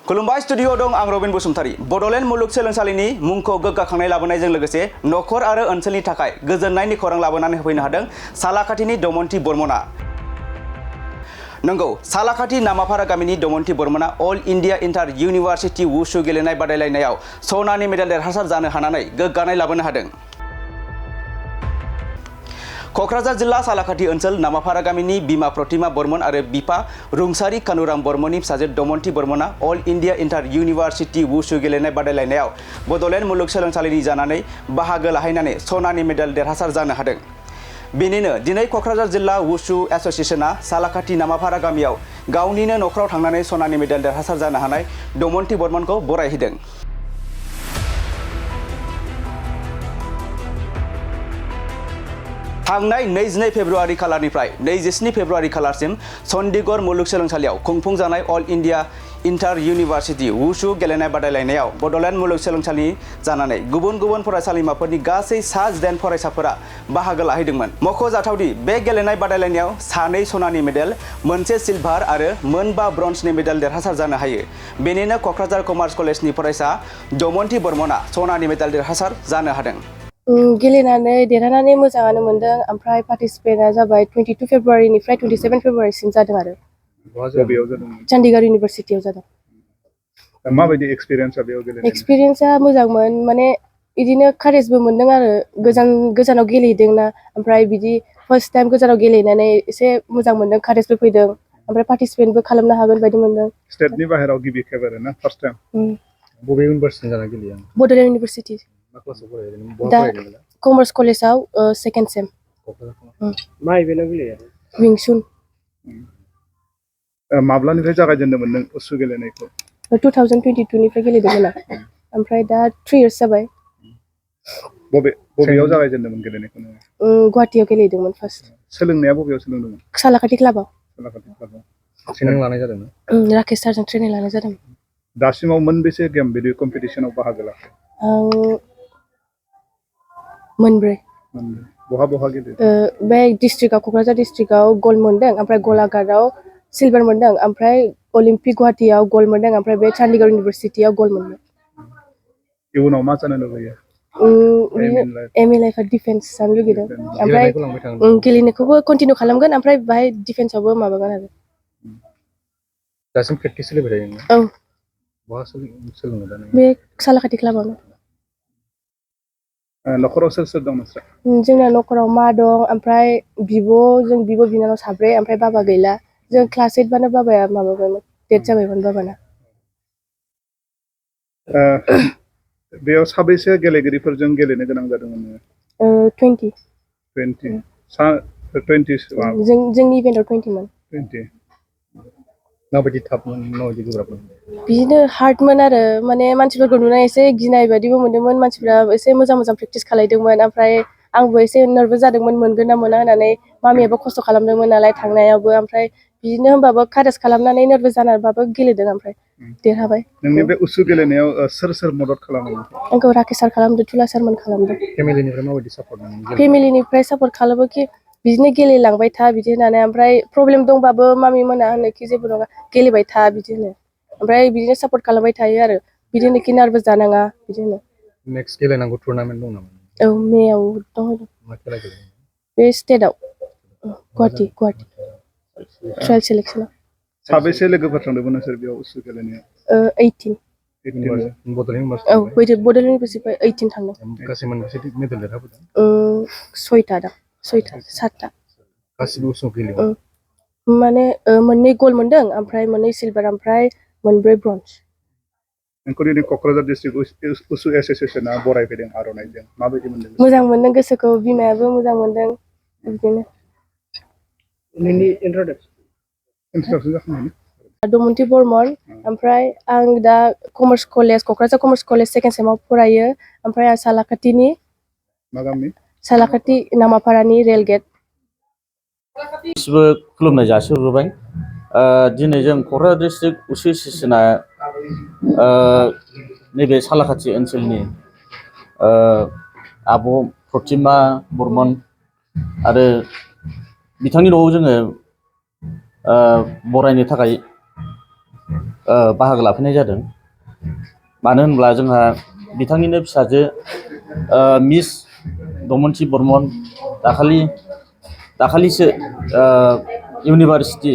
खुलुमबाय स्टुडिअ दं आं रबिन बसुमतारी बडलेण्ड मुलुगसोलोंसालिनि मुंखौ गोग्गाखांनाय लाबोनायजों लोगोसे नखर आरो ओनसोलनि थाखाय गोजोननायनि खौरां लाबोनानै होफैनो हादों सालाखाथिनि दमनथि बर्मना। नंगौ, सालाखाथि नामाफारा गामिनि दमनथि बर्मना अल इन्डिया इन्टार इउनिभार्सिटी वुशु गेलेनाय बादायलायनायाव सनानि मेडेल देरहासार जानो हानानै गोग्गानाय लाबोनो हादों। कक्राझार जिल्ला सालाखाथि ओनसोल नामाफारा गामिनि बिमा प्रतिमा बर्मन आरो बिफा रुंसारि कानुराम बर्मननि फिसाजो दमनथि बर्मना अल इन्डिया इन्टार इउनिभार्सिटी वुशु गेलेनाय बादायलायनायाव बडलेण्ड मुलुगसोलोंसालिनि जानानै बाहागो लाहैनानै सनानि मेडेल देरहासार जानो हादों। बेनिनो दिनै कक्राझार जिल्ला वुशु एसोसिएशना सालाखाथि नामाफारा गामियाव गावनिनो नखराव थांनानै सनानि मेडेल देरहासार जानो हानाय दमनथि बर्मनखौ बरायहैदों। थांनाय 22 फेब्रुआरि खालारनिफ्राय 27 फेब्रुआरि खालारसिम चन्डीगढ़ मुलुगसोलोंसालियाव खुंफुंजानाय all India inter university wushu गेलेनाय बादायलायनायाव बडलेण्ड मुलुगसोलोंसालिनि जानानै गुबुन गुबुन फरायसालिमाफोरनि गासै सा-10 फरायसाफोरा बाहागो लाहैदोंमोन। मख'जाथावदि बे गेलेनाय बादायलायनायाव 2 सनानि मेडेल, 1 सिलभार आरो 4 ब्रन्जनि मेडेल देरहासार जानो हायो। बेनिनो कक्राझार कमार्स कलेजनि फरायसा दमनथि बर्मना सनानि मेडेल देरहासार जानो हादों। गेलेनानै देरहानानै मोजाङानो मोनदों। ओमफ्राय पार्टिसिपेटआ जाबाय 22 फेब्रुआरिनिफ्राय 27 फेब्रुआरिसिम जादों आरो चन्डीगढ़ इउनिभार्सिटियाव जादों। माबायदि एक्सपिरियेन्सआ बेयाव गेलेनाय? एक्सपिरियेन्सआ मोजांमोन, माने बिदिनो कारेजबो मोनदों आरो गोजानाव गेलेहैदोंना, ओमफ्राय बिदि फार्स्ट टाइम गोजानाव गेलेनानै एसे मोजां मोनदों, कारेजबो फैदों, ओमफ्राय पार्टिसिपेटबो खालामनो हागोन बायदि मोनदों। स्टेटनि बाहेराव गिबि खेब आरो ना, फार्स्ट टाइम। बबे इउनिभार्सिटिनि जाना गेलेयो? बडलेण्ड इउनिभार्सिटि। दा कमार्स कलेजाव सेकेन्ड सेम। मा इभेन्टआव गेलेयो? विंचुन। माब्लानिफ्राय जागायजेनदोंमोन नों वुशु गेलेनायखौ? 2022 निफ्राय गेलेदोंमोन आं, ओमफ्राय दा 3 इयार्स जाबाय। बबेयाव जागायजेनदोंमोन गेलेनायखौ नोङो? गुवाहाटियाव गेलेदोंमोन फार्स्ट। सोलोंनाया बबेयाव सोलोंदोंमोन? सालाखाथि क्लाबाव। सालाखाथि क्लाबाव ट्रेनिं लानाय जादोंमोन? राकेश सारजों ट्रेनिं लानाय जादों। दासिमाव मोनबेसे गेम बिदि कम्पिटिसनाव बाहागो लाखो? आं मोनब्रै। बहा बहा गेलेदों? बे डिस्ट्रिक्टआव, कक्राझार डिस्ट्रिक्टआव गल्ड मोनदों, ओमफ्राय गलाघाटआव सिलभार मोनदों, ओमफ्राय अलिम्पिक गुवाहाटियाव गल्ड मोनदों, ओमफ्राय बे चन्डीगढ़ इउनिभार्सिटियाव गल्ड मोनदों। इयुनाव मा जानो लुबैयो? एम इन लाइफआ डिफेन्स जानो लुगैदों, ओमफ्राय गेलेनायखौबो कन्टिनिउ खालामगोन, ओमफ्राय बाहाय डिफेन्सआवबो माबागोन आरो। दासिम प्रेक्टिस सोलिबाय थायो? औ। बहा सोलोङो दा? बे सालाखाथि क्लाबावनो। नखराव सोर सोर दं नोंस्रा? जोंना नखराव मा दं, ओमफ्राय जों बिब' बिनानाव साब्रै, ओमफ्राय बाबा गैला। जों क्लास 8बानो बाबाया माबाबायमोन, डेथ जाबायमोन बाबाना। बेयाव साबैसे गेलेगिरिफोरजों गेलेनो गोनां जादोंमोन नोङो? 20। जोंनि इभेन्टआव 20मोन। माबायदि थाबमोन, माबायदि गोब्राबमोन? बिदिनो हार्डमोन आरो, माने मानसिफोरखौ नुनानै एसे गिनाय बायदिबो मोनदोंमोन। मानसिफ्रा एसे मोजां प्रेक्टिस खालायदोंमोन, ओमफ्राय आंबो एसे नार्भास जादोंमोन, मोनगोन ना मोना होननानै। मामियाबो खस्थ' खालामदोंमोन नालाय थांनायावबो, ओमफ्राय बिदिनो होमबाबो कारेज खालामनानै नार्भास जानानैबाबो गेलेदों, ओमफ्राय देरहाबाय। नोंनि बे वुशु गेलेनायाव सोर मोदद खालामो? आंखौ राकेश सार खालामदों, थुला सारमोन खालामदों। फेमिलिनिफ्राय माबायदि सापर्ट मोनो? फेमिलिनिफ्राय सापर्ट खालामो कि बिदिनो गेलेलांबाय था बिदि होननानै, ओमफ्राय प्रब्लेम दंबाबो मामि मोना होनो कि जेबो नङा गेलेबाय था बिदि होनो, ओमफ्राय बिदिनो सापर्ट खालामबाय थायो आरो, बिदिनो कि नार्भास जानाङा बिदि होनो। नेक्स्ट गेलेनांगौ टुर्नामेन्ट दं नामा? औ, मेआव दं। बे स्टेटआव गुवाहाटि ट्रायल सेलेक्सनाव। साबेसे लोगोफोर थांदोंमोन नोंसोर बेयाव वुशु गेलेनायाव? 18। औ, बडलेण्ड इउनिभार्सिटिनिफ्राय 18 थांदों। गासै मोनबेसे मेडेल देरहाबोदों? 6टा दां, 7टा। गासिबो वुशुआव गेलेयो? माने 2 गल्ड मोनदों, ओमफ्राय 2 सिलभार, ओमफ्राय 4 ब्रन्ज। नोंखौ दिनै कक्राझार डिस्ट्रिक्ट वुशु एसोसिएशना बरायफैदों आर'नाइजों, माबायदि मोनदों? मोजां मोनदों गोसोखौ, बिमायाबो मोजां मोनदों। बिदिनो इन्ट्रडक्सन जाखांबाय? दमनथि बर्मन, ओमफ्राय आं दा कक्राझार कमार्स कलेज सेकेन्ड सेमाव फरायो, ओमफ्राय आं सालाखाथिनि सालाखाथि नामाफारानि रेलगेट। गासिबो खुलुमनाय जासिहरबाय। दिनै जों कक्राझार डिस्ट्रिक्ट वुशु एसोसिएशना नैबे सालाखाथि ओनसोलनि आब' प्रतिमा बर्मन आरो बिथांनि न'आव जोङो बरायनो थाखाय बाहागो लाफैनाय जादों। मानो होनब्ला जोंहा बिथांनिनो फिसाजो मिस दमनथि बर्मन दाखालिसो इउनिभार्सिटि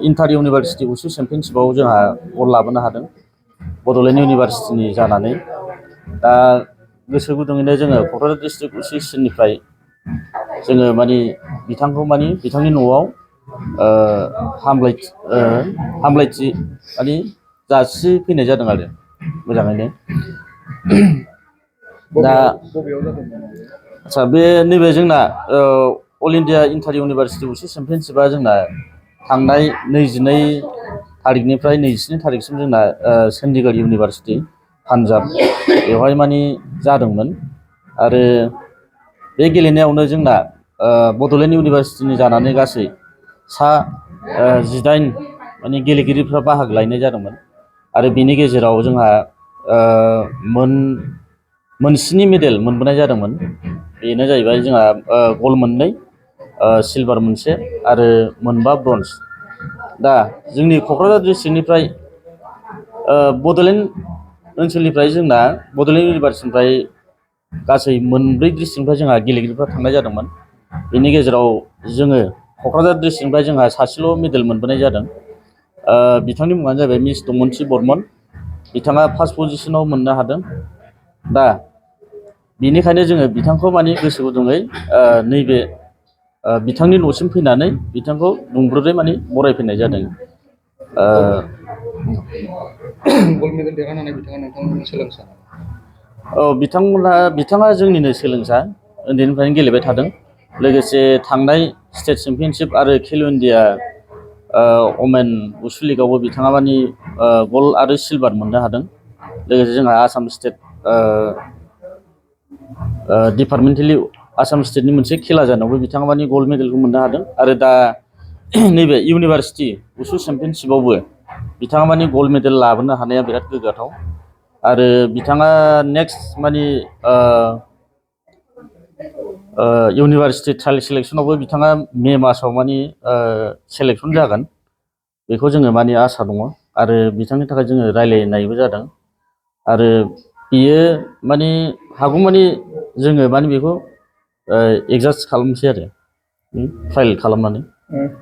इन्टार इउनिभार्सिटि उसु चेम्पियनशिपआव जोंहा गल लाबोनो हादों बड'लेण्ड इउनिभार्सिटिनि जानानै। दा गोसो गुदुङैनो जोङो क'क्राझार डिस्ट्रिक्ट एस'सिएसननिफ्राय जोङो माने बिथांखौ माने बिथांनि न'आव हामलायथि माने जासिफैनाय जादों आरो मोजाङैनो। दा बबेयाव जादोंमोन? आदसा बे नैबे जोंना अल इन्डिया इन्टार इउनिभार्सिटि उसु चेम्पियनशिपआ जोंना थांनाय 22 थारिखनिफ्राय 27 थारिखसिम जोंना चन्डीगढ़ इउनिभार्सिटि पान्जाब बेवहाय माने जादोंमोन। आरो बे गेलेनायावनो जोंना बड'लेण्ड इउनिभार्सिटिनि जानानै गासै 18 माने गेलेगिरिफ्रा बाहागो लानाय जादोंमोन। आरो बिनि गेजेराव जोंहा मोन 7 मेडेल मोनबोनाय जादोंमोन। बेनो जाहैबाय जोंहा गल्ड 2, सिलभार 1 आरो 5 ब्रन्ज। दा जोंनि क'क्राझार डिस्ट्रिक्टनिफ्राय बड'लेण्ड ओनसोलनिफ्राय जोंना बड'लेण्ड इउनिभार्सिटिनिफ्राय गासै 4 डिस्ट्रिक्टनिफ्राय जोंहा गेलेगिरिफ्रा थांनाय जादोंमोन। बेनि गेजेराव जोङो क'क्राझार डिस्ट्रिक्टनिफ्राय जोंहा सासेल' मेडेल मोनबोनाय जादों। बिथांनि मुङानो जाहैबाय मिस दमनथि बर्मन। बिथाङा फार्स्ट पजिशनाव मोननो हादों। दा बेनिखायनो जोङो बिथांखौ माने गोसो गुदुङै नैबे बिथांनि न'सिम फैनानै बिथांखौ दुंब्रुदै माने बरायफैनाय जादों। गल्ड मेडेल देरहानानै बिथाङा नोंथांमोननि सोलोंसा? औ बिथाङा जोंनिनो सोलोंसा, उन्दैनिफ्रायनो गेलेबाय थादों। लोगोसे थांनाय स्टेट चेम्पियनशिप आरो खेल इन्डिया अमेन उसु लिगआवबो बिथाङा माने गल्ड आरो सिलभार मोननो हादों। लोगोसे जोंहा आसाम स्टेट डिपार्टमेन्टेलि आसाम स्टेटनि मोनसे खेला जानायावबो बिथाङा माने गल्ड मेडेलखौ मोननो हादों। आरो दा नैबे इउनिभार्सिटि उसु चेम्पियनशिपआवबो बिथाङा माने गल्ड मेडेल लाबोनो हानाया बिराद गोग्गाथाव। आरो बिथाङा नेक्स्ट माने इउनिभार्सिटि ट्रायल सिलेक्सनावबो बिथाङा मे मासाव माने सेलेक्सन जागोन बेखौ जोङो माने आसा दङ। आरो बिथांनि थाखाय जोङो रायलायनायबो जादों। आरो बियो माने हागौमानि जोङो माने बेखौ एडजास्ट खालामसै आरो ट्रायल खालामनानै।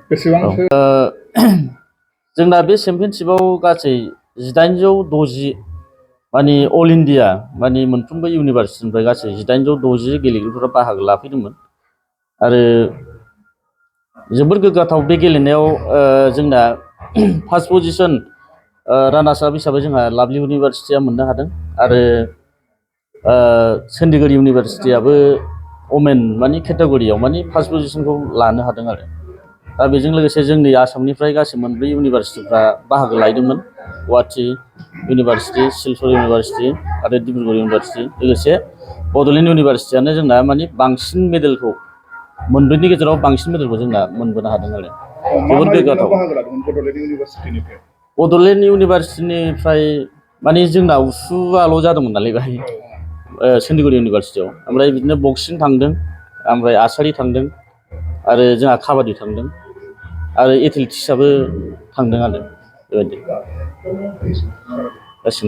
बेसेबांसो जोंना बे चेम्पियनशिपआव गासै 1860 माने अल इन्डिया माने मोनफ्रोमबो इउनिभार्सिटिनिफ्राय गासै 1860 गेलेगिरिफोरा बाहागो लाफैदोंमोन। आरो जोबोर गोग्गाथाव बे गेलेनायाव जोंना फार्स्ट पजिशन रानार्स आप हिसाबै जोंहा लाभलि इउनिभार्सिटिया मोननो हादों। आरो चन्डीगढ़ इउनिभार्सिटियाबो अमेन माने केटेगरियाव माने फार्स्ट पजिशनखौ लानो हादों आरो। दा बेजों लोगोसे जोंनि आसामनिफ्राय गासै 4 इउनिभार्सिटिफ्रा बाहागो लादोंमोन। गुवाहाटि इउनिभार्सिटि, सिलचर इउनिभार्सिटि आरो डिब्रुगड़ इउनिभार्सिटि। लोगोसे बड'लेण्ड इउनिभार्सिटियानो जोंना माने बांसिन मेडेलखौ 4नि गेजेराव बांसिन मेडेलखौ जोंना मोनबोनो हादों आरो। जोबोद गोग्गाथाव। बाहागो लादोंमोन बड'लेण्ड इउनिभार्सिटिनिफ्राय? बड'लेण्ड इउनिभार्सिटिनिफ्राय माने जोंना उसुआल' जादोंमोन नालाय बेहाय चन्डीगढ़ इउनिभार्सिटियाव। ओमफ्राय बिदिनो बक्सिं थांदों, ओमफ्राय आर्चारि थांदों, आरो जोंहा काबादि थांदों, आरो एथलेटिक्सआबो थांदों आरो बेबायदि गासिबो।